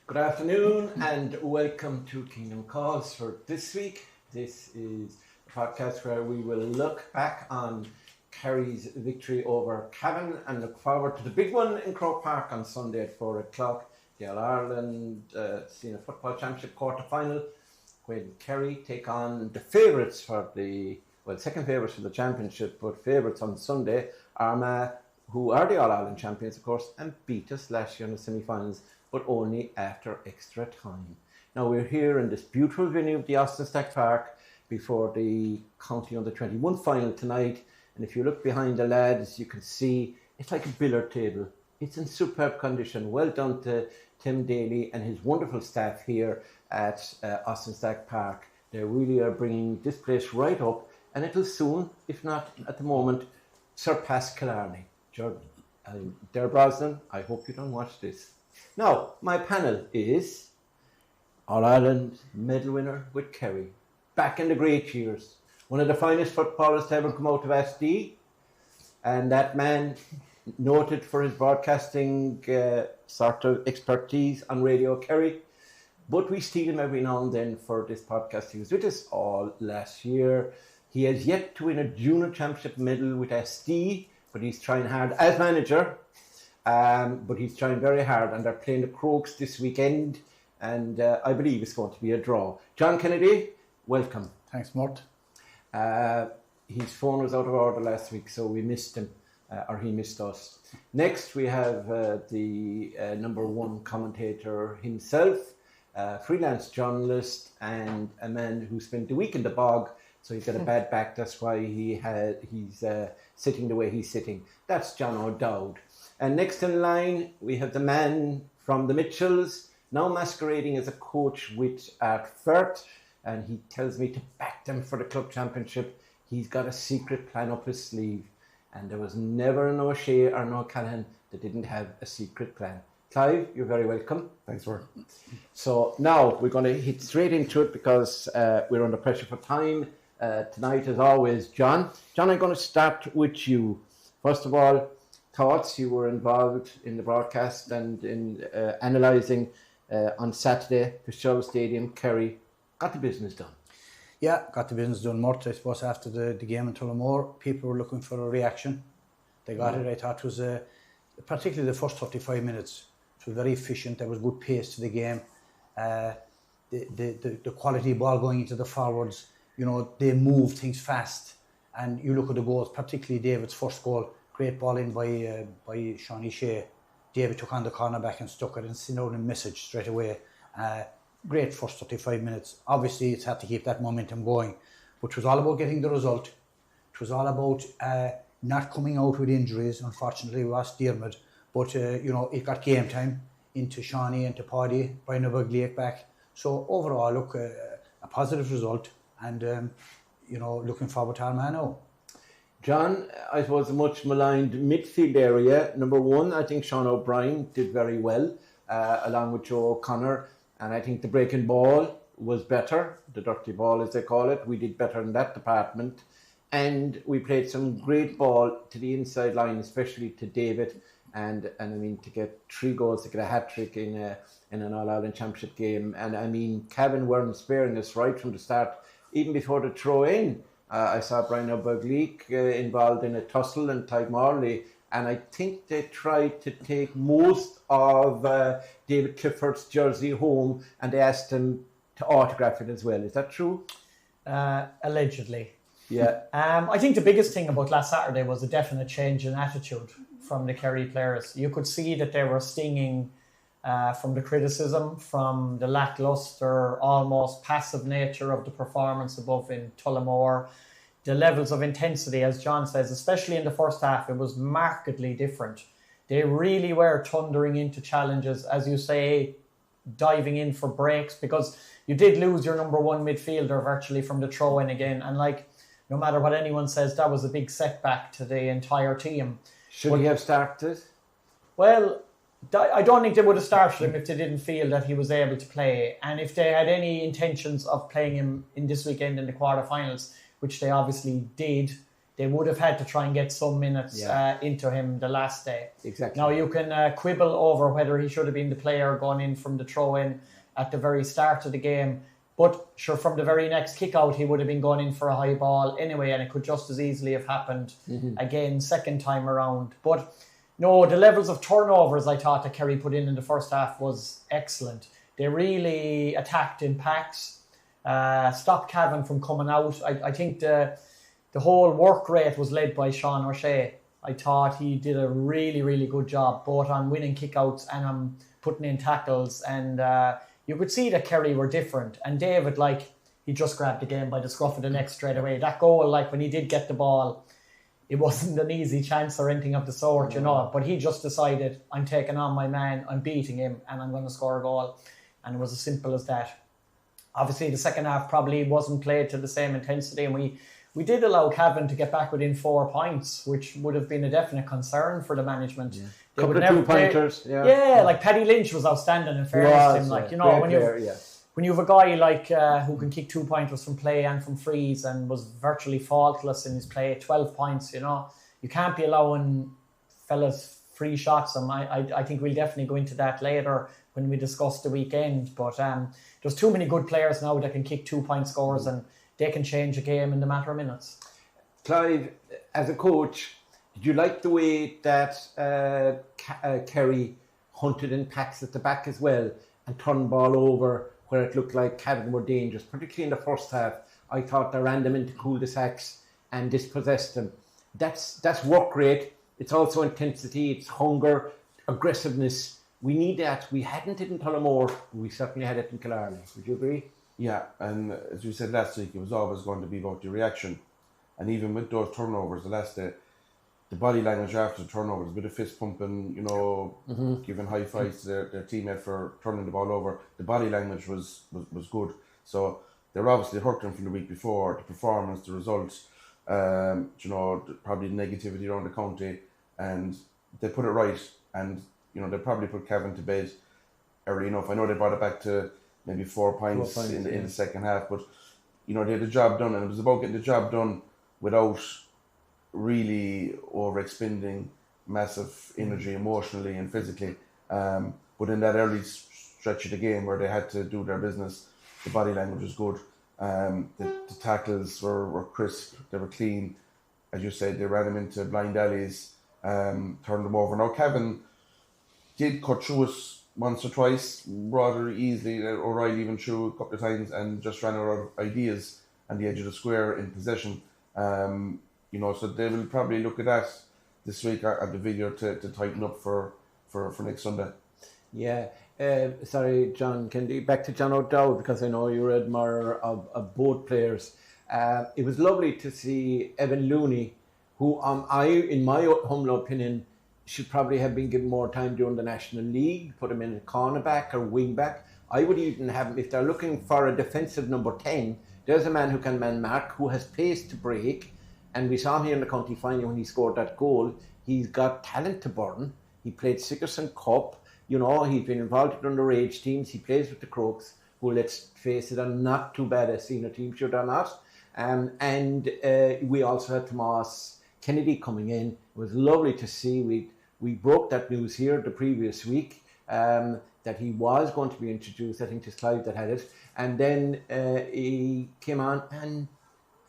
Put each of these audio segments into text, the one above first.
Good afternoon and welcome to Kingdom Calls for this week. This is a podcast where we will look back on Kerry's victory over Cavan and look forward to the big one in Croke Park on Sunday at 4 o'clock, the All-Ireland Senior Football Championship quarter-final, when Kerry take on the favourites for second favourites for the championship, but favourites on Sunday, Armagh, who are the All-Ireland champions, of course, and beat us last year in the semi-finals, but only after extra time. Now we're here in this beautiful venue of the Austin Stack Park before the County Under-21 final tonight, and if you look behind the lads, you can see it's like a billiard table. It's in superb condition. Well done to Tim Daly and his wonderful staff here at Austin Stack Park. They really are bringing this place right up, and it'll soon, if not at the moment, surpass Killarney. Jordan, Dare Brosnan, I hope you don't watch this. Now, my panel is All-Ireland medal winner with Kerry, back in the great years, one of the finest footballers to ever come out of SD, and that man noted for his broadcasting sort of expertise on Radio Kerry, but we steal him every now and then for this podcast. He was with us all last year. He has yet to win a junior championship medal with SD, but he's trying hard as manager. But he's trying very hard, and they're playing the Crokes this weekend, and I believe it's going to be a draw. John Kennedy, welcome. Thanks, Murt. His phone was out of order last week, so we missed him, or he missed us. Next, we have the number one commentator himself, freelance journalist, and a man who spent the week in the bog, so he's got a bad back. That's why he's sitting the way he's sitting. That's John O'Dowd. And next in line, we have the man from the Mitchells, now masquerading as a coach with Firth, and he tells me to back them for the club championship. He's got a secret plan up his sleeve, and there was never an O'Shea or no Callahan that didn't have a secret plan. Clive, you're very welcome. Thanks, Murt. So now we're going to hit straight into it because we're under pressure for time. Tonight, as always, John. John, I'm going to start with you. First of all, thoughts. You were involved in the broadcast and in analysing on Saturday, Fitzgerald Stadium, Kerry. Got the business done. Yeah, got the business done, Murt. I suppose after the game in Tullamore, people were looking for a reaction. They got it. I thought it was, particularly the first 35 minutes, it was very efficient. There was good pace to the game. The quality ball going into the forwards, you know, they moved things fast. And you look at the goals, particularly David's first goal, great ball in by Shawnee Shea. David took on the cornerback and stuck it and sent out a message straight away. Great first 35 minutes. Obviously, it's had to keep that momentum going. But it was all about getting the result. It was all about not coming out with injuries. Unfortunately, we lost Diarmid. But, it got game time into Shawnee, into Paddy, Brian O'Bugley back. So, overall, look, a positive result. And, looking forward to Armagh now. John, I suppose a much maligned midfield area. Number one, I think Sean O'Brien did very well, along with Joe O'Connor. And I think the breaking ball was better, the dirty ball as they call it. We did better in that department. And we played some great ball to the inside line, especially to David. And I mean, to get 3 goals, to get a hat-trick in an All-Ireland Championship game. And I mean, Cavan weren't sparing us right from the start, even before the throw-in. I saw Brian O'Bugley involved in a tussle and Ty Morley, and I think they tried to take most of David Clifford's jersey home, and they asked him to autograph it as well. Is that true? Allegedly. Yeah. I think the biggest thing about last Saturday was a definite change in attitude from the Kerry players. You could see that they were stinging from the criticism, from the lackluster, almost passive nature of the performance above in Tullamore. The levels of intensity, as John says, especially in the first half, it was markedly different. They really were thundering into challenges, as you say, diving in for breaks, because you did lose your number one midfielder virtually from the throw-in again. And no matter what anyone says, that was a big setback to the entire team. Should he have started? Well, I don't think they would have started him if they didn't feel that he was able to play. And if they had any intentions of playing him in this weekend in the quarterfinals, which they obviously did, they would have had to try and get some minutes into him the last day. Exactly. Now, you can quibble over whether he should have been the player going in from the throw-in at the very start of the game. But sure, from the very next kick-out, he would have been going in for a high ball anyway, and it could just as easily have happened again second time around. But no, the levels of turnovers I thought that Kerry put in the first half was excellent. They really attacked in packs, stopped Cavan from coming out. I think the whole work rate was led by Sean O'Shea. I thought he did a really, really good job, both on winning kickouts and on putting in tackles. And you could see that Kerry were different. And David, he just grabbed the game by the scruff of the neck straight away. That goal, when he did get the ball, it wasn't an easy chance or anything of the sort, But he just decided, I'm taking on my man, I'm beating him, and I'm going to score a goal. And it was as simple as that. Obviously, the second half probably wasn't played to the same intensity, and we did allow Cavan to get back within 4 points, which would have been a definite concern for the management. Yeah. Couple of 2-pointers. Paddy Lynch was outstanding in fairness to him. When you have a guy who can kick 2-pointers from play and from frees and was virtually faultless in his play, 12 points, you can't be allowing fellas free shots. And I think we'll definitely go into that later when we discuss the weekend. But there's too many good players now that can kick 2-point scores and they can change a game in the matter of minutes. Clive, as a coach, did you like the way that Kerry hunted in packs at the back as well and turned ball over where it looked like Cavan were dangerous, particularly in the first half? I thought they ran them into cul-de-sacs and dispossessed them. That's work rate. It's also intensity. It's hunger, aggressiveness. We need that. We hadn't it in Tullamore. We certainly had it in Killarney. Would you agree? Yeah, and as we said last week, it was always going to be about the reaction. And even with those turnovers, the last day, the body language after the turnovers, a bit of fist pumping, giving high fives to their teammate for turning the ball over. The body language was good. So they were obviously hurting from the week before, the performance, the results, probably negativity around the county, and they put it right. And they probably put Cavan to bed early enough. I know they brought it back to maybe 4 points in the second half, but they had the job done, and it was about getting the job done without really overexpending massive energy emotionally and physically. But in that early stretch of the game where they had to do their business, the body language was good. The tackles were crisp, they were clean. As you said, they ran them into blind alleys, turned them over. Now Cavan did cut through us once or twice rather easily. O'Reilly even threw a couple of times and just ran out of ideas on the edge of the square in possession. So they will probably look at that this week at the video to tighten up for next Sunday. Yeah. Sorry, John. Back to John O'Dowd, because I know you're an admirer of both players. It was lovely to see Evan Looney, who in my humble opinion, should probably have been given more time during the National League, put him in a cornerback or wing back. I would even have him, if they're looking for a defensive number 10, there's a man who can man mark, who has pace to break, and we saw him here in the county final when he scored that goal. He's got talent to burn. He played Sickerson Cup. He's been involved in underage teams. He plays with the Crooks, who, let's face it, are not too bad a senior team, sure they're not. And we also had Tomas Kennedy coming in. It was lovely to see. We broke that news here the previous week, that he was going to be introduced. I think it's Clive that had it. And then he came on and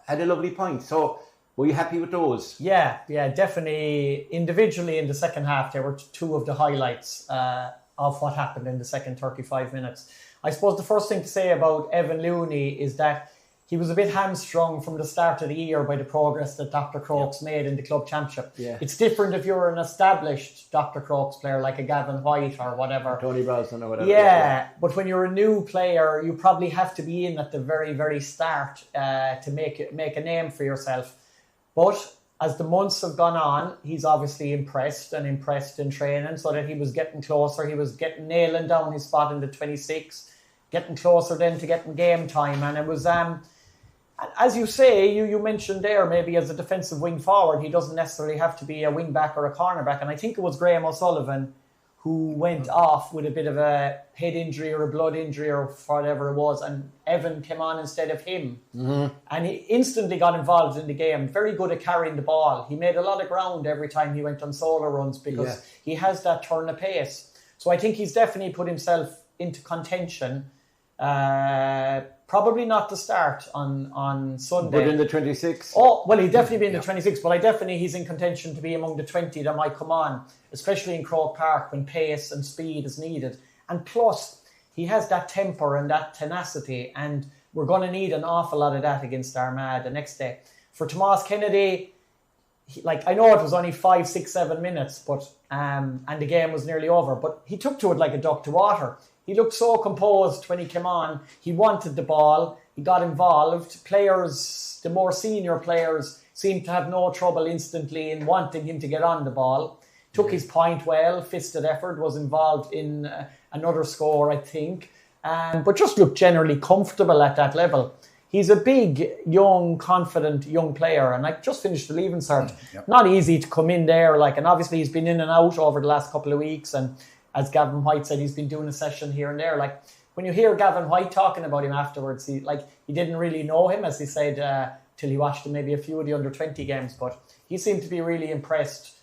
had a lovely point. So were you happy with those? Yeah, definitely. Individually in the second half, there were two of the highlights of what happened in the second 35 minutes. I suppose the first thing to say about Evan Looney is that he was a bit hamstrung from the start of the year by the progress that Dr. Crokes made in the club championship. Yeah. It's different if you're an established Dr. Crokes player like a Gavin White or whatever. Tony Brosnan or whatever. Yeah, but when you're a new player, you probably have to be in at the very, very start to make a name for yourself. But as the months have gone on, he's obviously impressed in training, so that he was getting closer. He was nailing down his spot in the 26, getting closer then to getting game time. And it was... as you say, you mentioned there, maybe as a defensive wing forward, he doesn't necessarily have to be a wing back or a cornerback. And I think it was Graham O'Sullivan who went off with a bit of a head injury or a blood injury or whatever it was, and Evan came on instead of him. And he instantly got involved in the game. Very good at carrying the ball. He made a lot of ground every time he went on solo runs because he has that turn of pace. So I think he's definitely put himself into contention. Probably not to start on Sunday. But in the 26? Oh, well, he'd definitely be in the 26, but he's in contention to be among the 20 that might come on, especially in Croke Park when pace and speed is needed. And plus, he has that temper and that tenacity, and we're going to need an awful lot of that against Armagh the next day. For Tomas Kennedy, I know it was only 5, 6, 7 minutes, but and the game was nearly over, but he took to it like a duck to water. He looked so composed when he came on. He wanted the ball. He got involved. Players, the more senior players, seemed to have no trouble instantly in wanting him to get on the ball. Took his point well, fisted effort, was involved in another score, I think. But just looked generally comfortable at that level. He's a big, young, confident young player, and just finished the leaving cert. Not easy to come in there, and obviously he's been in and out over the last couple of weeks, and as Gavin White said, he's been doing a session here and there. When you hear Gavin White talking about him afterwards, he didn't really know him, as he said, till he watched him maybe a few of the under-20 games. But he seemed to be really impressed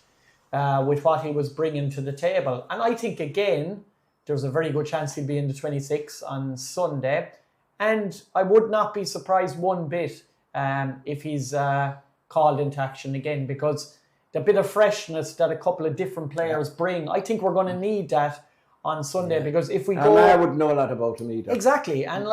with what he was bringing to the table. And I think, again, there's a very good chance he'll be in the 26 on Sunday. And I would not be surprised one bit if he's called into action again, because the bit of freshness that a couple of different players bring, I think we're going to need that on Sunday, because if we go... I wouldn't know a lot about him either. Exactly, and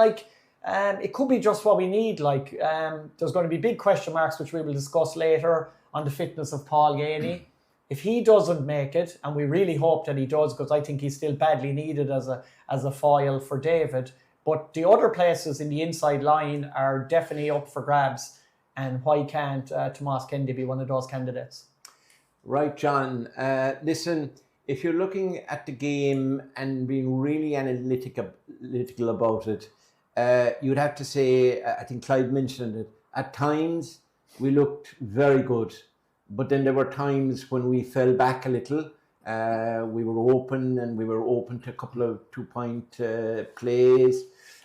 it could be just what we need. There's going to be big question marks, which we will discuss later, on the fitness of Paul Ganey. If he doesn't make it, and we really hope that he does, because I think he's still badly needed as a foil for David, but the other places in the inside line are definitely up for grabs, and why can't Tomas Kennedy be one of those candidates? Right, John. Listen, if you're looking at the game and being really analytical about it, you'd have to say, I think Clive mentioned it, at times we looked very good, but then there were times when we fell back a little. We were open, and we were open to a couple of 2-point plays,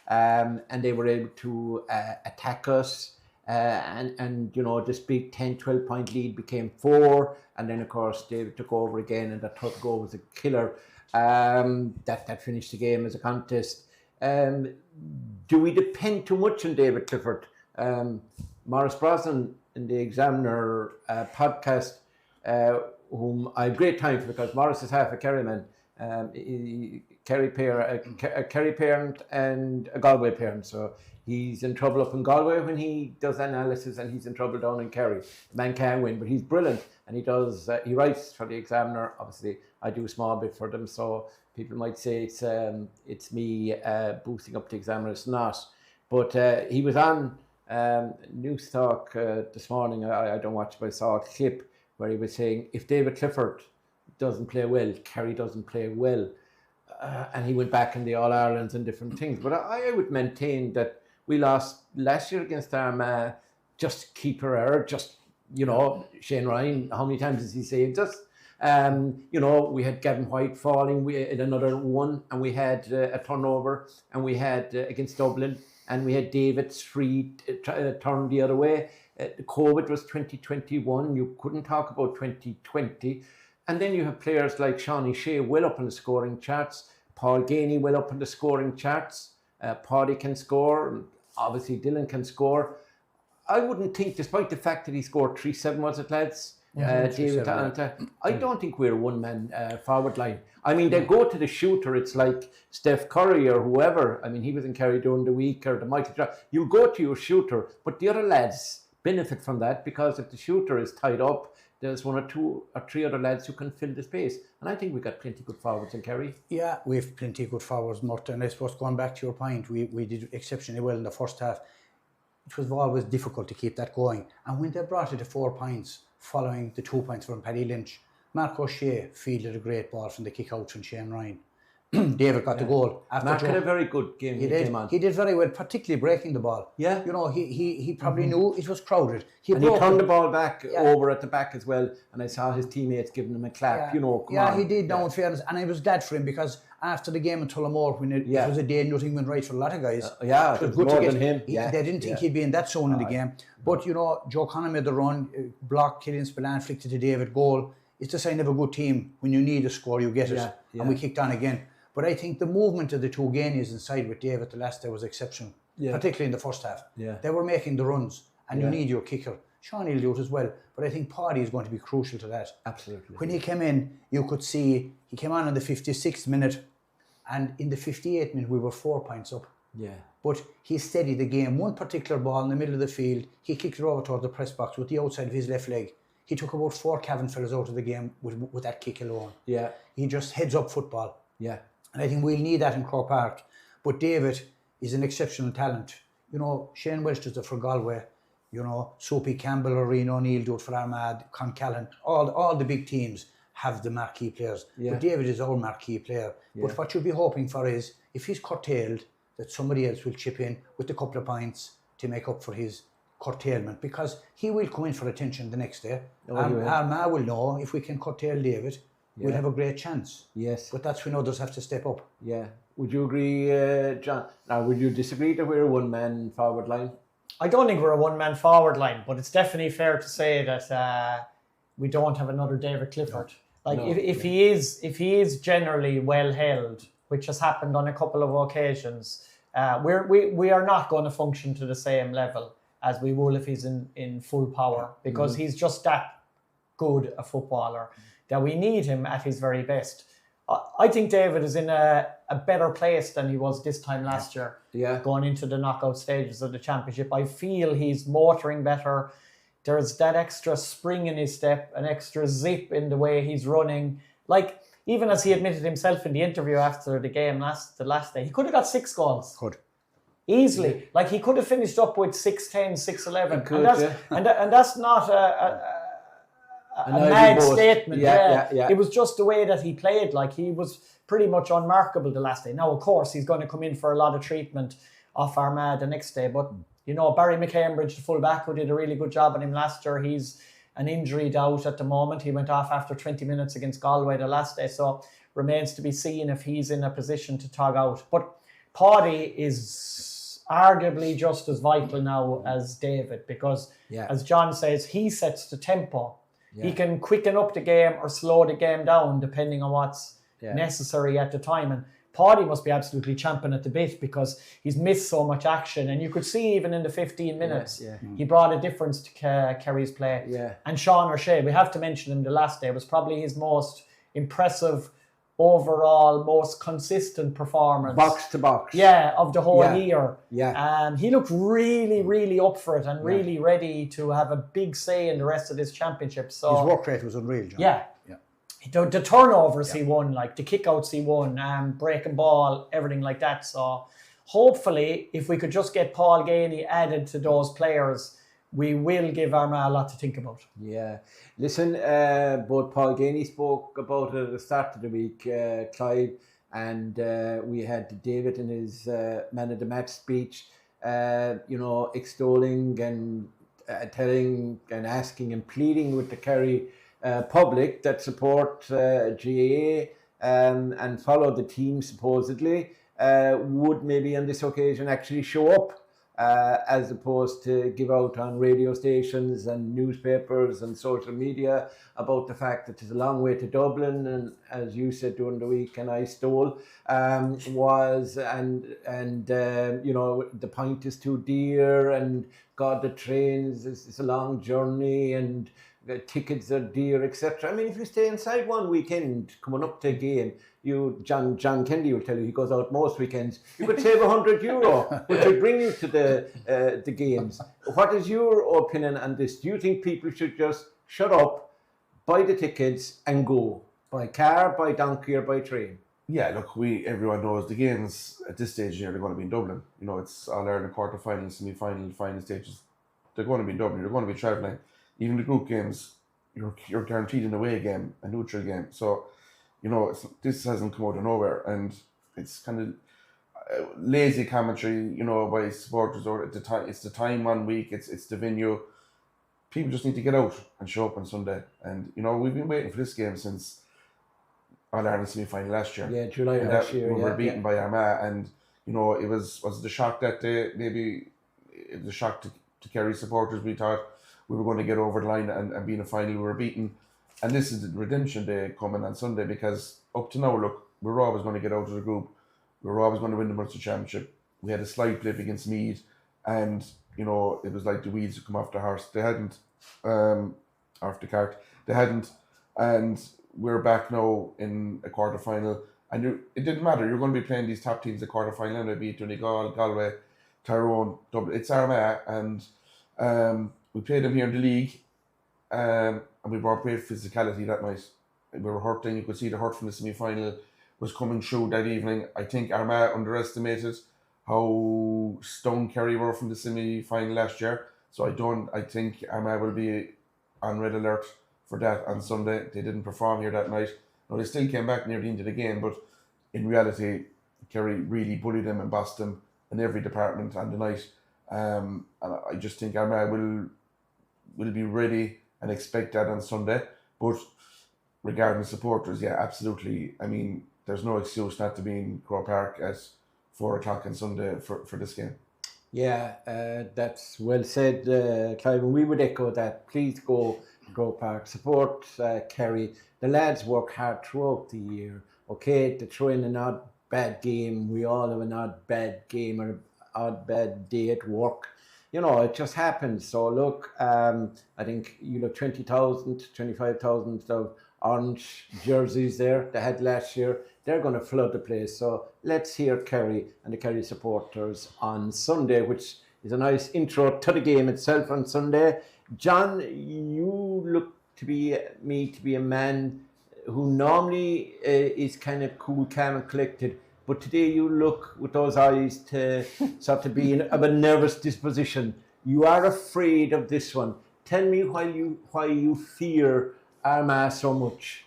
and they were able to attack us. And this big 10-12 point lead became 4, and then of course David took over again, and that third goal was a killer. That finished the game as a contest. Do we depend too much on David Clifford? Maurice Brosnan in the Examiner podcast, whom I have great time for, because Maurice is half a Kerry man, Kerry parent and a Galway parent, so he's in trouble up in Galway when he does analysis, and he's in trouble down in Kerry. The man can't win, but he's brilliant, and he writes for the Examiner. Obviously, I do a small bit for them, so people might say it's me boosting up the Examiner. It's not. But he was on News Talk this morning. I don't watch, but I saw a clip where he was saying, if David Clifford doesn't play well, Kerry doesn't play well. And he went back in the All-Irelands and different things. But I would maintain that we lost last year against Armagh, just keeper error, Shane Ryan, how many times has he saved us? We had Gavin White falling, we had another one, and we had a turnover, and we had against Dublin, and we had David's free turn the other way. COVID was 2021, you couldn't talk about 2020. And then you have players like Shawnee Shea well up in the scoring charts, Paul Ganey well up in the scoring charts, Paddy can score, obviously Dylan can score. I wouldn't think, despite the fact that he scored 3-7, was it, lads? David Talanta. I don't think we're a one-man forward line. I mean, they go to the shooter, it's like Steph Curry or whoever. I mean, he was in Kerry during the week, or the Michael Jordan. You go to your shooter, but the other lads benefit from that, because if the shooter is tied up, there's 1 or 2 or 3 other lads who can fill the space. And I think we've got plenty good forwards in Kerry. Yeah, we've plenty good forwards, Murt. And I suppose, going back to your point, we did exceptionally well in the first half. It was always difficult to keep that going. And when they brought it to 4 points, following the 2 points from Paddy Lynch, Mark O'Shea fielded a great ball from the kick out from Shane Ryan. David got the goal. Mark had a very good game. He came on. did very well, particularly breaking the ball. Yeah. You know, he probably knew it was crowded. He turned the ball back over at the back as well, and I saw his teammates giving him a clap. You know, come on. He did. Now, in fairness, and I was glad for him because after the game in Tullamore, when it was a day nothing went right for a lot of guys. It was more than him. They didn't think he'd be in that zone in the game. But you know, Joe Connor made the run, blocked Killian Spillane, flicked it to David, goal. It's the sign of a good team. When you need a score, you get it. And we kicked on again. But I think the movement of the two Gainies inside with David the last day was exceptional, particularly in the first half. They were making the runs, and you need your kicker. Shawnee will do it as well, but I think Paddy is going to be crucial to that. Absolutely. When he came in, you could see he came on in the 56th minute, and in the 58th minute we were 4 points up. Yeah. But he steadied the game. One particular ball in the middle of the field, he kicked it over toward the press box with the outside of his left leg. He took about 4 Cavan fellas out of the game with that kick alone. Yeah. He just heads up football. Yeah. And I think we'll need that in Croke Park. But David is an exceptional talent. You know, Shane Welsh does it for Galway. You know, Soapy Campbell or Rian O'Neill do it for Armagh, Concallan. All the big teams have the marquee players. Yeah. But David is our marquee player. Yeah. But what you'll be hoping for is, if he's curtailed, that somebody else will chip in with a couple of points to make up for his curtailment, because he will come in for attention the next day. Armagh will know if we can curtail David, we'll have a great chance. Yes. But that's when others have to step up. Yeah. Would you agree, John? Now, would you disagree that we're a one-man forward line? I don't think we're a one-man forward line, but it's definitely fair to say that we don't have another David Clifford. If he is generally well held, which has happened on a couple of occasions, we are not going to function to the same level as we will if he's in full power, because he's just that good a footballer that we need him at his very best. I think David is in a better place than he was this time last year, going into the knockout stages of the championship. I feel he's motoring better. There's that extra spring in his step, an extra zip in the way he's running. Like, even as he admitted himself in the interview after the game the last day, he could have got 6 goals. Easily. Yeah. Like, he could have finished up with 6-10, 6-11. And that's not a mad statement. It was just the way that he played. Like, he was pretty much unmarkable the last day. Now, of course, he's going to come in for a lot of treatment off Armagh the next day. But, you know, Barry McCambridge, the full-back, who did a really good job on him last year, he's an injury doubt at the moment. He went off after 20 minutes against Galway the last day. So, remains to be seen if he's in a position to tog out. But Paddy is arguably just as vital now as David, because, as John says, he sets the tempo. Yeah. He can quicken up the game or slow the game down depending on what's necessary at the time. And Paddy must be absolutely champing at the bit, because he's missed so much action. And you could see even in the 15 minutes, he brought a difference to Kerry's play. Yeah. And Sean O'Shea, we have to mention him the last day, was probably his most impressive overall, most consistent performance. Box to box. Yeah, of the whole year. Yeah. He looked really, really up for it and really ready to have a big say in the rest of this championship. So his work rate was unreal, John. Yeah. The turnovers he won, like the kickouts he won, breaking ball, everything like that. So hopefully, if we could just get Paul Gainey added to those players, we will give Armagh a lot to think about. Yeah. Listen, both Paul Gainey spoke about it at the start of the week, Clive, and we had David in his man of the match speech, extolling and telling and asking and pleading with the Kerry public that support GAA and follow the team supposedly, would maybe on this occasion actually show up. As opposed to give out on radio stations and newspapers and social media about the fact that there's a long way to Dublin, and as you said during the week, and I stole, the point is too dear, and God, the trains, it's a long journey, and the tickets are dear, etc. I mean, if you stay inside one weekend coming up to a game, John Kennedy will tell you he goes out most weekends. You could save €100, which would bring you to the games. What is your opinion on this? Do you think people should just shut up, buy the tickets, and go by car, by donkey, or by train? Yeah, look, everyone knows the games at this stage here, they're going to be in Dublin. You know, it's All Ireland quarter-final, semi-final, final stages. They're going to be in Dublin. You're going to be travelling. Even the group games, you're guaranteed an away game, a neutral game. So this hasn't come out of nowhere, and it's kind of lazy commentary, by supporters, or at the time. It's the time 1 week. It's the venue. People just need to get out and show up on Sunday. And we've been waiting for this game since All Ireland semi-final last year. Yeah, July last year. We were beaten by Armagh, and it was the shock that day. Maybe it was a shock to Kerry supporters. We thought we were going to get over the line and be in a final. We were beaten, and this is the redemption day coming on Sunday, because up to now, look, we were always going to get out of the group. We were always going to win the Munster Championship. We had a slight blip against Meath, and it was like the weeds had come off the horse. They hadn't, off the cart. They hadn't, and we're back now in a quarter final. And it didn't matter. You're going to be playing these top teams at quarter final, and they beat Donegal, Galway, Tyrone, Dublin. It's Armagh, and we played them here in the league, and we brought great physicality that night. We were hurting. You could see the hurt from the semi-final was coming through that evening. I think Armagh underestimated how stoned Kerry were from the semi-final last year. So I think Armagh will be on red alert for that on Sunday. They didn't perform here that night. Now, they still came back near the end of the game, but in reality, Kerry really bullied them and bossed them in every department on the night. And I just think Armagh will be ready and expect that on Sunday. But regarding supporters, yeah, absolutely. I mean, there's no excuse not to be in Croke Park at 4 o'clock on Sunday for this game. Yeah, that's well said, Clive. And we would echo that. Please go to Croke Park, support Kerry. The lads work hard throughout the year. Okay, to throw in an odd bad game. We all have an odd bad game or an odd bad day at work. It just happens. So look, I think 20,000, 25,000 of orange jerseys there they had last year. They're going to flood the place. So let's hear Kerry and the Kerry supporters on Sunday, which is a nice intro to the game itself on Sunday. John, you look to be a man who normally is kind of cool, calm and collected. But today you look with those eyes to sort of be of a nervous disposition. You are afraid of this one. Tell me why you fear Armagh so much.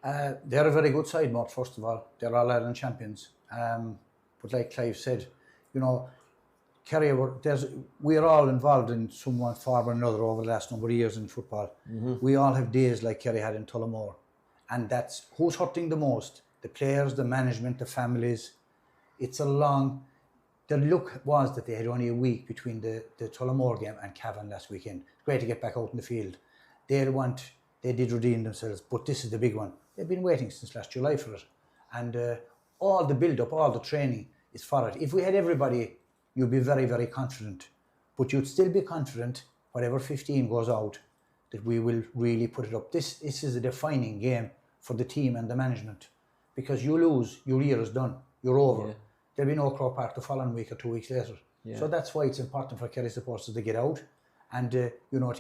They're a very good side, Murt, first of all. They're All Ireland champions. But like Clive said, Kerry, we're all involved in some form or another over the last number of years in football. Mm-hmm. We all have days like Kerry had in Tullamore. And that's who's hurting the most. The players, the management, the families. The look was that they had only a week between the Tullamore game and Cavan last weekend. It's great to get back out in the field. They did redeem themselves, but this is the big one. They've been waiting since last July for it. And all the build-up, all the training is for it. If we had everybody, you'd be very, very confident. But you'd still be confident, whatever 15 goes out, that we will really put it up. This is a defining game for the team and the management. Because you lose, your year is done. You're over. Yeah. There'll be no Croke Park the following week or 2 weeks later. Yeah. So that's why it's important for Kerry supporters to get out and to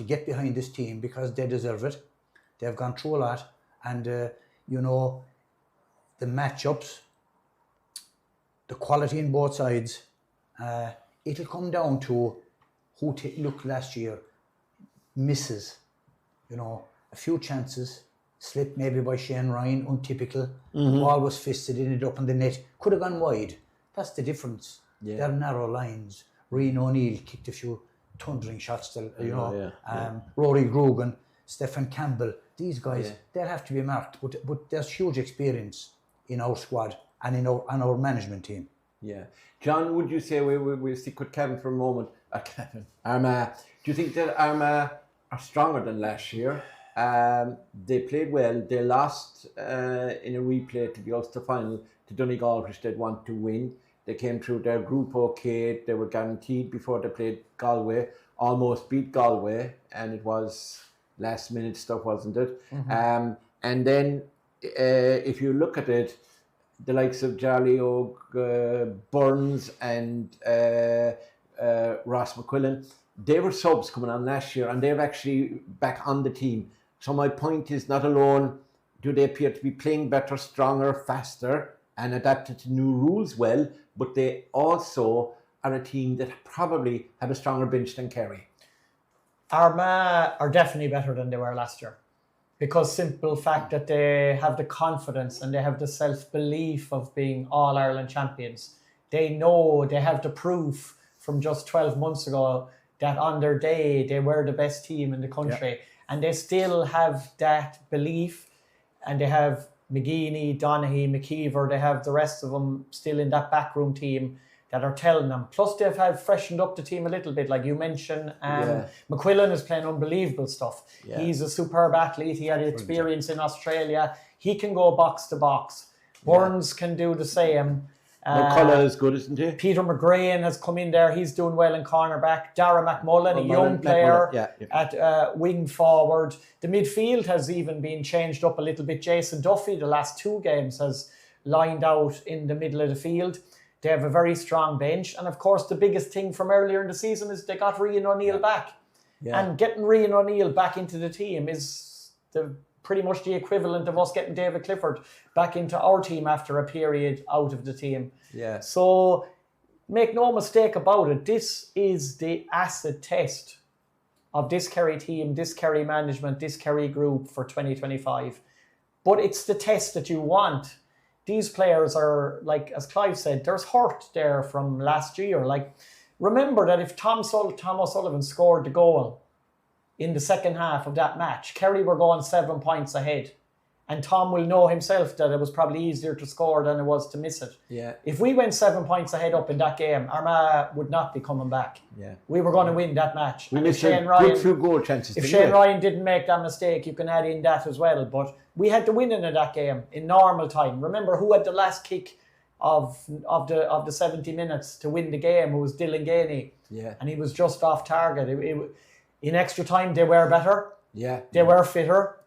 get behind this team, because they deserve it. They've gone through a lot, and the matchups, the quality in both sides, it'll come down to who look last year misses, a few chances. Slipped maybe by Shane Ryan, untypical. Mm-hmm. Ball was fisted, ended up on the net. Could have gone wide. That's the difference. Yeah. They're narrow lines. Rian O'Neill kicked a few thundering shots. Rory Grogan, Stephen Campbell. These guys, they'll have to be marked. But there's huge experience in our squad and in our management team. Yeah. John, would you say, we'll stick with Cavan for a moment. Armagh. Do you think that Armagh are stronger than last year? They played well. They lost in a replay to the Ulster final to Donegal, which they'd want to win. They came through their group okay. They were guaranteed before they played Galway. Almost beat Galway, and it was last minute stuff, wasn't it? Mm-hmm. And then if you look at it, the likes of Charlie Oak, Burns and Ross McQuillan, they were subs coming on last year, and they're actually back on the team. So my point is, not alone do they appear to be playing better, stronger, faster, and adapted to new rules well, but they also are a team that probably have a stronger bench than Kerry. Armagh are definitely better than they were last year. because simple fact that they have the confidence and they have the self-belief of being All-Ireland champions. They know they have the proof from just 12 months ago that on their day they were the best team in the country. And they still have that belief, and they have McGeaney, Donaghy, McKeever, they have the rest of them still in that backroom team that are telling them. Plus they've freshened up the team a little bit, like you mentioned. McQuillan is playing unbelievable stuff. Yeah. He's a superb athlete. He had experience in Australia. He can go box to box. Burns can do the same. McCullough is good, isn't he? Peter McGrain has come in there. He's doing well in cornerback. Dara McMullen, a young player at wing forward. The midfield has even been changed up a little bit. Jason Duffy, the last 2 games, has lined out in the middle of the field. They have a very strong bench. And of course, the biggest thing from earlier in the season is they got Rian O'Neill back. Yeah. And getting Rian O'Neill back into the team is pretty much the equivalent of us getting David Clifford back into our team after a period out of the team. Yeah. So make no mistake about it, this is the acid test of this Kerry team, this Kerry management, this Kerry group for 2025. But it's the test that you want. These players are, like, as Clive said, there's hurt there from last year. Like, remember that if Tom O'Sullivan scored the goal in the second half of that match, Kerry were going 7 points ahead. And Tom will know himself that it was probably easier to score than it was to miss it. Yeah. If we went 7 points ahead up in that game, Armagh would not be coming back. Yeah. We were going to win that match. We missed good few goal chances. If Shane Ryan didn't make that mistake, you can add in that as well. But we had to win in that game in normal time. Remember who had the last kick of the 70 minutes to win the game? It was Dylan Gainey. Yeah. And he was just off target. In extra time, they were better. Yeah. They were fitter.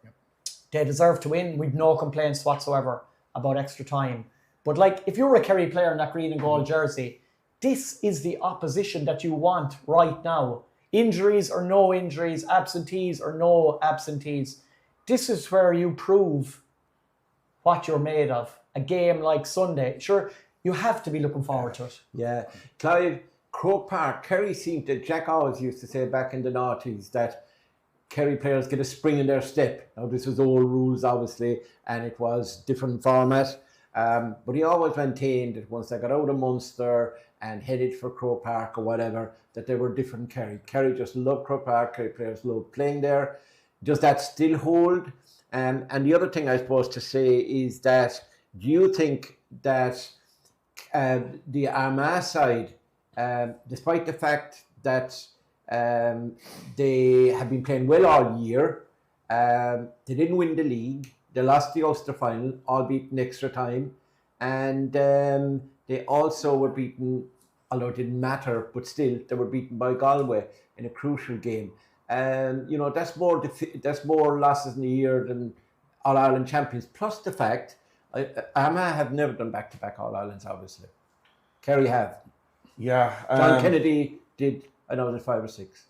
They deserve to win. We've no complaints whatsoever about extra time. But like, if you're a Kerry player in that green and gold jersey, this is the opposition that you want right now. Injuries or no injuries, absentees or no absentees. This is where you prove what you're made of. A game like Sunday. Sure, you have to be looking forward to it. Yeah. Clive, Croke Park, Kerry seemed to, Jack always used to say back in the noughties that Kerry players get a spring in their step. Now, this was old rules, obviously, and it was different format. But he always maintained that once they got out of Munster and headed for Croke Park or whatever, that they were different Kerry. Kerry just loved Croke Park. Kerry players loved playing there. Does that still hold? And the other thing I suppose to say is that, do you think that the Armagh side, despite the fact that they have been playing well all year, they didn't win the league, they lost the Ulster final, albeit in extra time, and they also were beaten, although it didn't matter, but still they were beaten by Galway in a crucial game. You know, that's more losses in a year than All-Ireland champions, plus the fact Armagh have never done back-to-back All-Irelands, obviously. Kerry have. Yeah. John Kennedy did, I know, there's 5 or 6.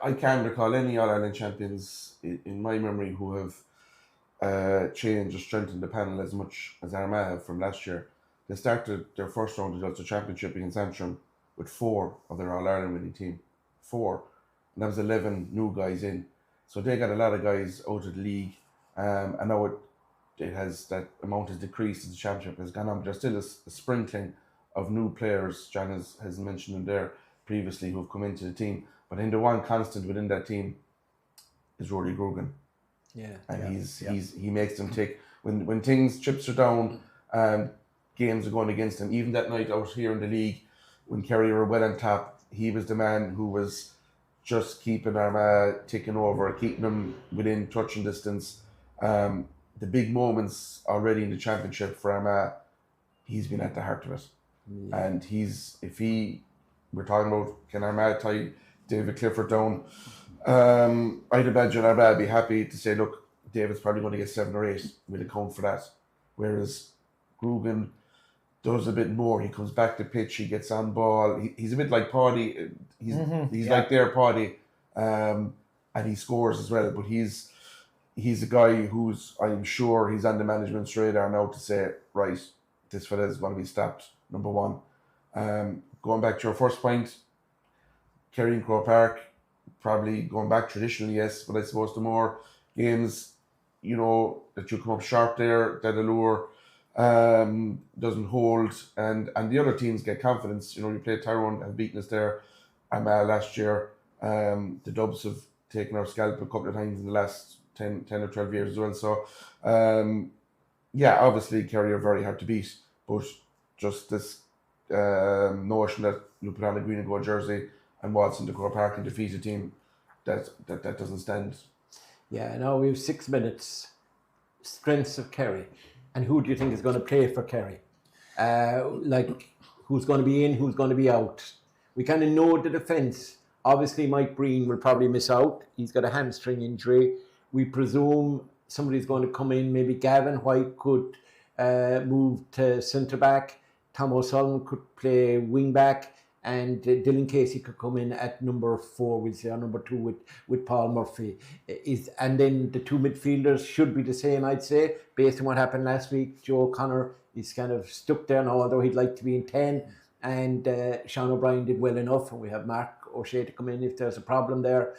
I can't recall any All-Ireland champions in my memory who have changed or strengthened the panel as much as Armagh have from last year. They started their first round of the Ulster Championship against Antrim with 4 of their All-Ireland winning team. 4. And that was 11 new guys in. So they got a lot of guys out of the league. And now that amount has decreased as the championship has gone on. But there's still a sprinkling of new players, John has mentioned in there previously, who have come into the team. But in the one constant within that team is Rory Grogan. Yeah. And he makes them tick. When chips are down, games are going against him. Even that night out here in the league, when Kerry were well on top, he was the man who was just keeping Armagh ticking over, keeping them within touching distance. The big moments already in the championship for Armagh, he's been at the heart of it. Yeah. And we're talking about, can Armagh tie David Clifford down? I'd imagine Armagh would be happy to say, look, David's probably going to get 7 or 8. We'll account for that. Whereas Grogan does a bit more. He comes back to pitch, he gets on ball. He's a bit like Paddy. He's like their Paddy. And he scores as well. But he's a guy who's, I'm sure, he's on the management's radar now to say, right, this fella is going to be stopped, number 1. Going back to your first point, Kerry and Croke Park, probably going back traditionally, yes, but I suppose the more games, you know, that you come up short there, that allure doesn't hold, and the other teams get confidence. You know, you play Tyrone, have beaten us there, Armagh last year. The Dubs have taken our scalp a couple of times in the last 10 or 12 years as well. So, yeah, obviously Kerry are very hard to beat, but just this notion that you put on a green and gold jersey and waltz into Croke Park and defeat a team, that doesn't stand. Yeah, now we have 6 minutes. Strengths of Kerry. And who do you think is going to play for Kerry? Like, who's going to be in, who's going to be out? We kind of know the defence. Obviously, Mike Breen will probably miss out. He's got a hamstring injury. We presume somebody's going to come in. Maybe Gavin White could move to centre-back. Tom O'Sullivan could play wing-back. And Dylan Casey could come in at number 4, we'll say, or number 2 with Paul Murphy. And then the 2 midfielders should be the same, I'd say, based on what happened last week. Joe O'Connor is kind of stuck there now, although he'd like to be in 10. And Sean O'Brien did well enough, and we have Mark O'Shea to come in if there's a problem there.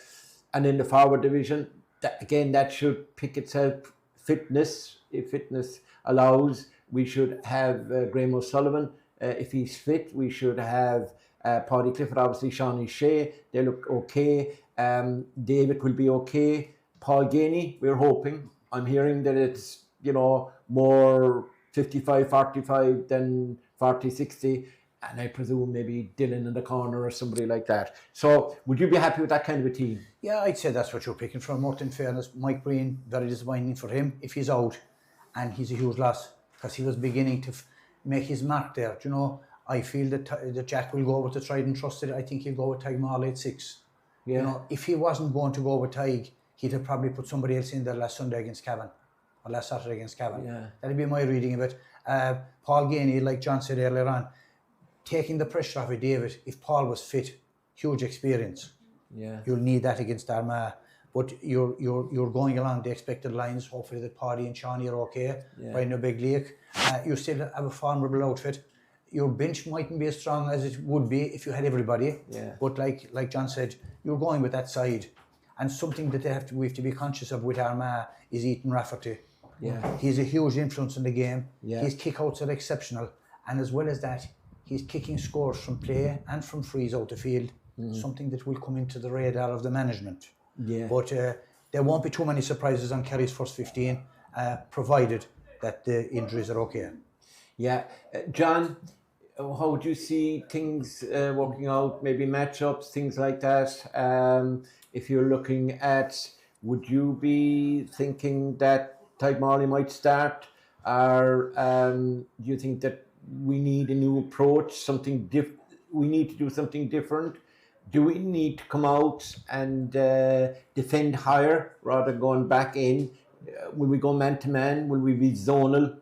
And in the forward division, that should pick itself. Fitness, if fitness allows, we should have Graham O'Sullivan. If he's fit, we should have Paddy Clifford, obviously Sean O'Shea. They look okay. David will be okay. Paul Ganey, we're hoping. I'm hearing that it's, you know, more 55-45 than 40-60. And I presume maybe Dylan in the corner or somebody like that. So would you be happy with that kind of a team? Yeah, I'd say that's what you're picking from. Murt, in fairness, Mike Breen, very disappointing for him if he's out. And he's a huge loss because he was beginning to make his mark there. Do you know, I feel that Jack will go with the tried and trusted. I think he'll go with Tig Marley at 6. Yeah. You know, if he wasn't going to go with Tig, he'd have probably put somebody else in there last Sunday against Cavan. Or last Saturday against Cavan. Yeah. That'd be my reading of it. Paul Ganey, like John said earlier on, taking the pressure off of David. If Paul was fit, huge experience. Yeah. You'll need that against Armagh. But you're going along the expected lines. Hopefully that Paddy and Shawnee are okay. Yeah. By no big leak. You still have a formidable outfit. Your bench mightn't be as strong as it would be if you had everybody. Yeah. But like John said, you're going with that side. And something that we have to be conscious of with Armagh is Ethan Rafferty. Yeah. He's a huge influence in the game. Yeah. His kick-outs are exceptional. And as well as that, he's kicking scores from play and from frees out the field. Something that will come into the radar of the management. Yeah. But there won't be too many surprises on Kerry's first 15, provided that the injuries are okay. Yeah. John, how would you see things working out? Maybe matchups, things like that. If you're looking at, would you be thinking that Tig Marley might start? Or do you think that we need a new approach, something we need to do something different? Do we need to come out and defend higher rather than going back in? Will we go man to man? Will we be zonal?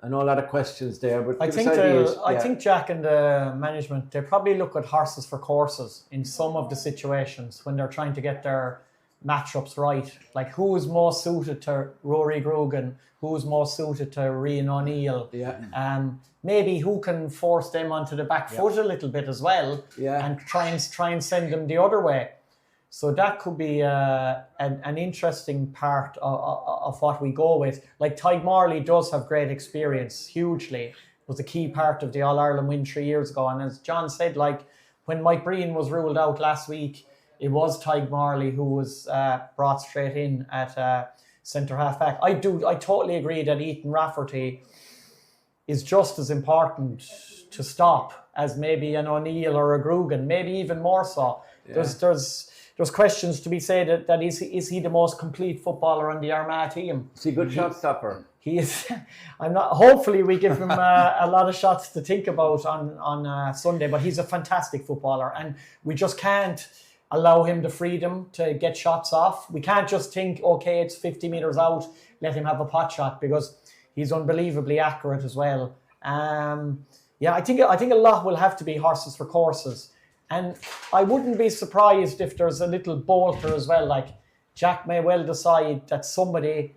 And a lot of questions there. But I think Jack and the management, they probably look at horses for courses in some of the situations when they're trying to get their matchups right. Like who is more suited to Rory Grogan? Who is more suited to Rian O'Neill? Yeah. Maybe who can force them onto the back foot a little bit as well. Yeah. And try and send them the other way. So that could be an interesting part of what we go with. Like Tig Marley does have great experience, hugely. Was a key part of the All-Ireland win 3 years ago. And as John said, like when Mike Breen was ruled out last week, it was Tig Marley who was brought straight in at centre half back. I totally agree that Ethan Rafferty is just as important to stop as maybe an O'Neill or a Grugan, maybe even more so. Yeah. There's questions to be said that is he the most complete footballer on the Armagh team? Is he a good shot stopper? He is. I'm not. Hopefully, we give him a lot of shots to think about on Sunday. But he's a fantastic footballer, and we just can't allow him the freedom to get shots off. We can't just think, okay, it's 50 metres out, let him have a pot shot, because he's unbelievably accurate as well. I think a lot will have to be horses for courses. And I wouldn't be surprised if there's a little bolter as well. Like Jack may well decide that somebody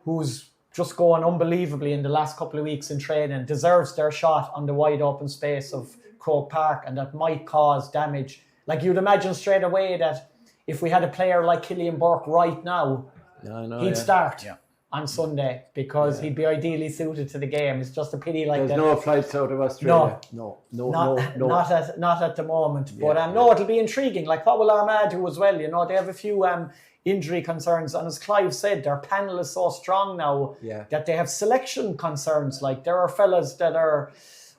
who's just going unbelievably in the last couple of weeks in training deserves their shot on the wide open space of Croke Park, and that might cause damage. Like you'd imagine straight away that if we had a player like Killian Burke right now, I know, he'd start Yeah. on Sunday because he'd be ideally suited to the game. It's just a pity like There's that. no flights out of Australia. No. Not at the moment. But Yeah, no, it'll be intriguing. Like, what will Armagh do as well? You know, they have a few injury concerns, and as Clive said, their panel is so strong now that they have selection concerns. Like, there are fellas that are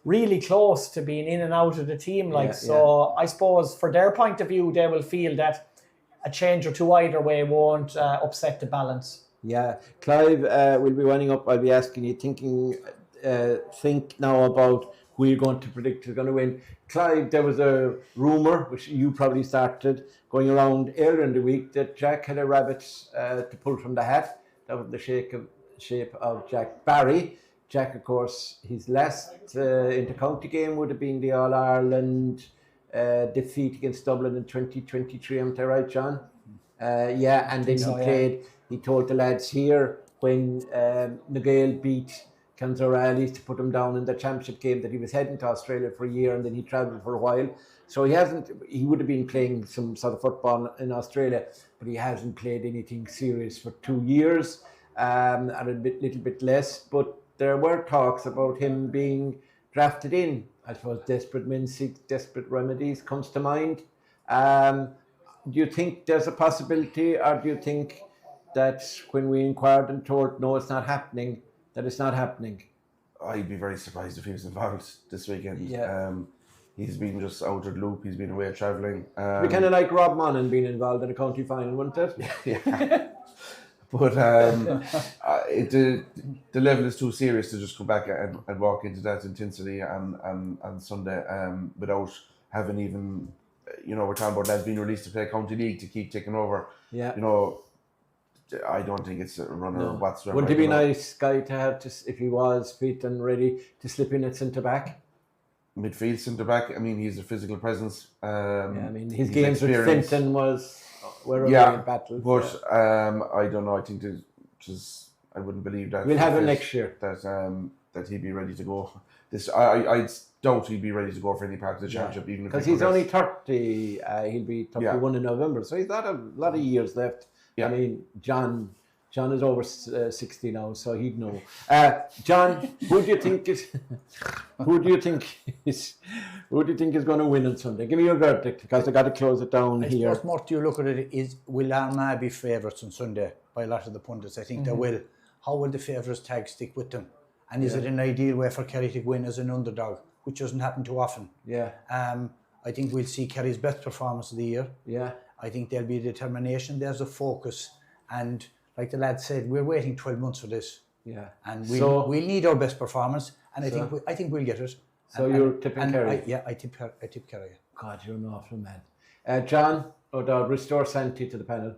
really close to being in and out of the team. Like, I suppose for their point of view, they will feel that a change or two either way won't upset the balance. Yeah, Clive, we'll be winding up. I'll be asking you, think now about who you're going to predict is going to win. Clive, there was a rumour, which you probably started, going around earlier in the week that Jack had a rabbit to pull from the hat. That was the shape of Jack Barry. Jack, of course, his last inter-county game would have been the All-Ireland defeat against Dublin in 2023. Am I right, John? And then he played. He told the lads here when Nagale beat O'Reilly to put him down in the championship game that he was heading to Australia for a year, and then he travelled for a while. So he would have been playing some sort of football in Australia, but he hasn't played anything serious for 2 years, and a little bit less. But there were talks about him being drafted in. I suppose desperate men seek desperate remedies comes to mind. Do you think there's a possibility, or do you think that when we inquired and told no, it's not happening, that it's not happening? I'd be very surprised if he was involved this weekend. He's been just out of the loop. He's been away travelling. We kind of like Rob Monaghan being involved in a county final, wouldn't it? Yeah. But the level is too serious to just come back and walk into that intensity on Sunday without having even, we're talking about lads being released to play county league to keep taking over. Yeah. I don't think it's a runner whatsoever. Would he be a nice guy to have, if he was fit and ready, to slip in at centre back? Midfield centre back. I mean, he's a physical presence. His games with Finton were a battle. But I don't know. I think I wouldn't believe that. We'll have him next year. That he'd be ready to go. I doubt he'd be ready to go for any part of the championship, even because he's only 30. He'll be 31 in November, so he's got a lot of years left. Yeah. I mean, John is over 60 now, so he'd know. John, who do you think is going to win on Sunday? Give me your verdict, because I got to close it down here. I suppose, Murt, you look at it, will Armagh be favourites on Sunday by a lot of the pundits? I think they will. How will the favourites tag stick with them? And is it an ideal way for Kerry to win as an underdog, which doesn't happen too often? Yeah. I think we'll see Kerry's best performance of the year. Yeah. I think there'll be determination, there's a focus, and like the lad said, we're waiting 12 months for this. Yeah. And we'll need our best performance, and I think we'll get it. So you're tipping Kerry? I tip Kerry. God, you're an awful man. John, restore sanity to the panel.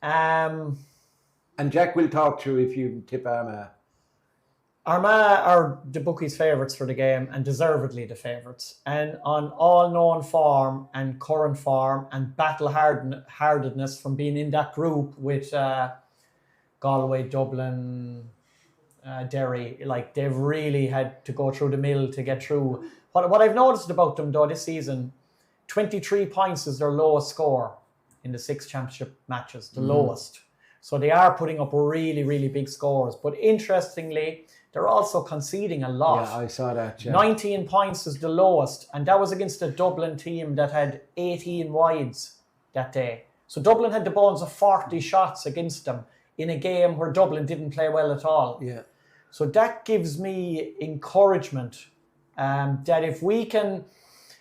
And Jack will talk to you if you tip Armagh. Armagh are the bookies' favourites for the game, and deservedly the favourites. And on all known form and current form and battle-hardedness from being in that group with Galway, Dublin, Derry, like they've really had to go through the mill to get through. What I've noticed about them though this season, 23 points is their lowest score in the 6 championship matches, the lowest. So they are putting up really, really big scores. But interestingly, they're also conceding a lot. Yeah, I saw that. Yeah. 19 points is the lowest, and that was against a Dublin team that had 18 wides that day. So Dublin had the bones of 40 shots against them in a game where Dublin didn't play well at all. Yeah. So that gives me encouragement that if we can,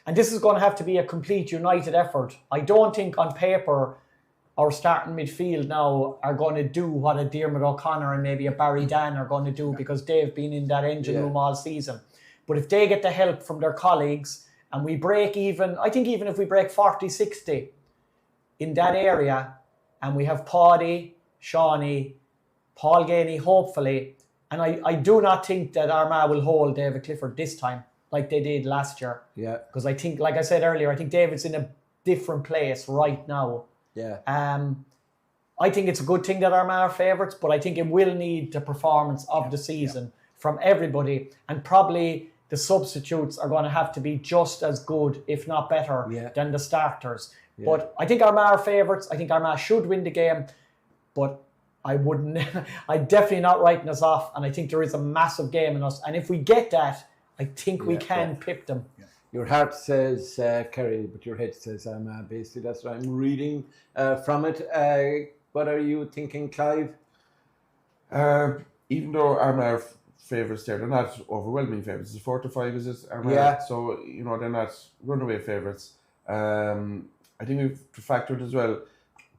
and this is going to have to be a complete united effort. I don't think on paper our starting midfield now are going to do what a Diarmuid O'Connor and maybe a Barry Dan are going to do, because they've been in that engine room all season. But if they get the help from their colleagues and we break even, I think even if we break 40-60 in that area, and we have Paddy, Shawnee, Paul Ganey, hopefully, and I do not think that Armagh will hold David Clifford this time like they did last year. Yeah. Because I think, like I said earlier, I think David's in a different place right now. Yeah. I think it's a good thing that Armagh are favourites, but I think it will need the performance of the season from everybody, and probably the substitutes are going to have to be just as good, if not better, than the starters. Yeah. But I think Armagh are favourites. I think Armagh should win the game, but I'm definitely not writing us off, and I think there is a massive game in us. And if we get that, I think we can pip them. Yeah. Your heart says Kerry, but your head says Armagh. Basically, that's what I'm reading from it. What are you thinking, Clive? Even though Armagh are favourites there, they're not overwhelming favourites. It's 4-5, is it? Armagh? Yeah. So, they're not runaway favourites. I think we've factored as well.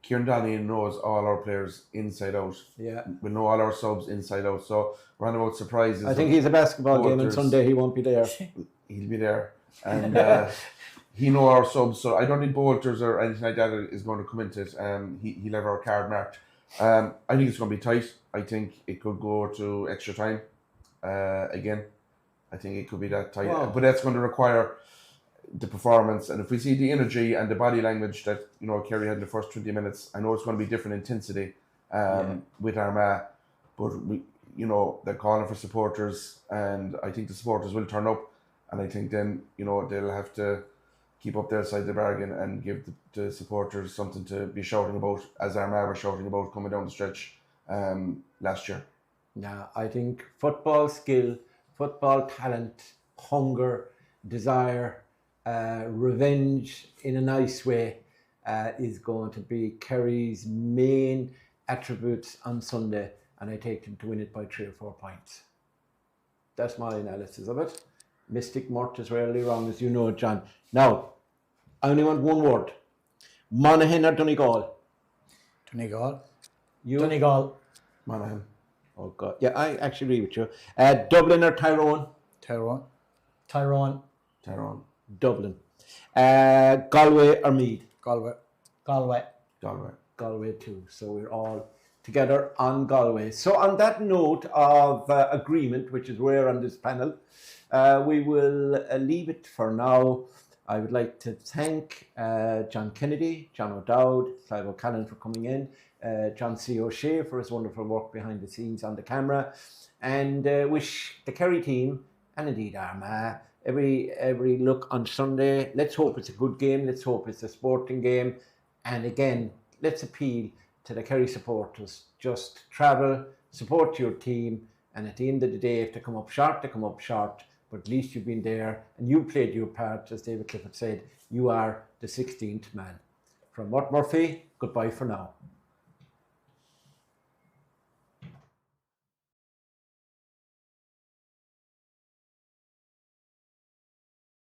Kieran Donny knows all our players inside out. Yeah. We know all our subs inside out. So, round about surprises. I think he's a basketball game on Sunday. He won't be there. He'll be there. And he know our subs. So, I don't think Bolters or anything like that is going to come into it. He'll have our card marked. I think it's going to be tight. I think it could go to extra time. Again, I think it could be that tight. Wow. But that's going to require the performance. And if we see the energy and the body language that Kerry had in the first 20 minutes, I know it's going to be different intensity with Armagh. But they're calling for supporters, and I think the supporters will turn up. And I think then they'll have to keep up their side of the bargain and give the supporters something to be shouting about, as Armagh were shouting about coming down the stretch last year. Yeah, I think football skill, football talent, hunger, desire, revenge in a nice way is going to be Kerry's main attributes on Sunday, and I take them to win it by 3 or 4 points. That's my analysis of it. Mystic Murt is rarely wrong, as you know, John. Now, I only want one word. Monaghan or Donegal? Donegal. You? Donegal. Monaghan. Oh, God. Yeah, I actually agree with you. Dublin or Tyrone? Tyrone. Tyrone. Tyrone. Dublin. Galway or Meath? Galway. Galway. Galway. Galway too. So we're all together on Galway. So on that note of agreement, which is rare on this panel, we will leave it for now. I would like to thank John Kennedy, John O'Dowd, Clive O'Callaghan for coming in, John C. O'Shea for his wonderful work behind the scenes on the camera, and wish the Kerry team, and indeed Armagh, every look on Sunday. Let's hope it's a good game. Let's hope it's a sporting game. And again, let's appeal to the Kerry supporters. Just travel, support your team, and at the end of the day, if they come up short, they come up short. But at least you've been there and you played your part, as David Clifford said. You are the 16th man. From Murt Murphy, goodbye for now.